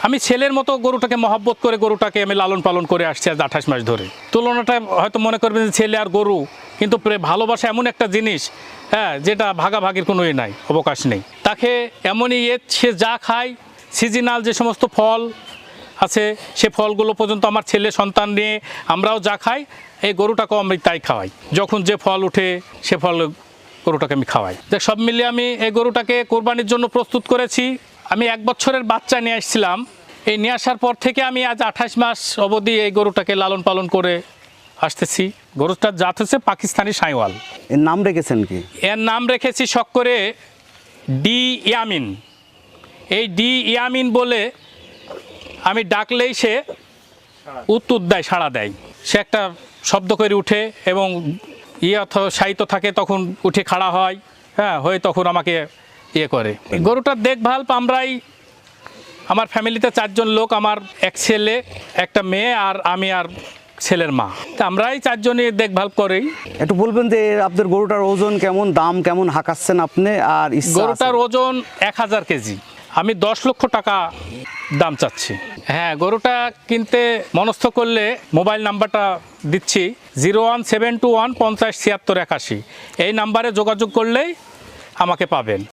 আমি ছেলের মতো গরুটাকে মহব্বত করে গরুটাকে আমি লালন পালন করে আসছি আজ 28 মাস ধরে। তুলনাটা হয়তো মনে করবেন যে ছেলে আর গরু, কিন্তু ভালোবাসা এমন একটা জিনিস, হ্যাঁ, যেটা ভাগাভাগির কোনো নাই, অবকাশ নেই। তাকে এমনই সে যা খায়, সিজনাল যে সমস্ত ফল আছে সে ফলগুলো পর্যন্ত আমার ছেলে সন্তান নিয়ে আমরাও যা খাই, এই গরুটাকেও আমি তাই খাওয়াই। যখন যে ফল উঠে সে ফল গরুটাকে আমি খাওয়াই। দেখ, সব মিলিয়ে আমি এই গরুটাকে কোরবানির জন্য প্রস্তুত করেছি। আমি 1 বছরের বাচ্চা নিয়ে আসছিলাম। এই নিয়ে আসার পর থেকে আমি আজ 28 মাস অবধি এই গরুটাকে লালন পালন করে আসতেছি। গরুটার জাত হচ্ছে পাকিস্তানি সাঁওয়াল। এর নাম রেখেছেন কি? এর নাম রেখেছি শখ করে ডি ইয়ামিন। এই ডি ইয়ামিন বলে আমি ডাকলেই সে উত্তর দেয়, সাড়া দেয়। সে একটা শব্দ করে উঠে এবং সাহিত্য থাকে, তখন উঠে খাড়া হয়, হ্যাঁ, হয়ে তখন আমাকে করে। গরুটার দেখভাল আমরাই, আমার ফ্যামিলিতে 4 জন লোক, আমার এক ছেলে একটা মেয়ে আর আমি আর ছেলের মা, তা আমরাই 4 জনই দেখভাল করি। একটু বলবেন যে আপনার গরুটার ওজন কেমন, দাম কেমন হাঁকাচ্ছেন আপনি? আর গরুটার ওজন 1000 কেজি। আমি 10 লক্ষ টাকা দাম চাচ্ছি। হ্যাঁ, গরুটা কিনতে মনস্থ করলে মোবাইল নাম্বারটা দিচ্ছি 01721 50 76 81। এই নাম্বারে যোগাযোগ করলেই আমাকে পাবেন।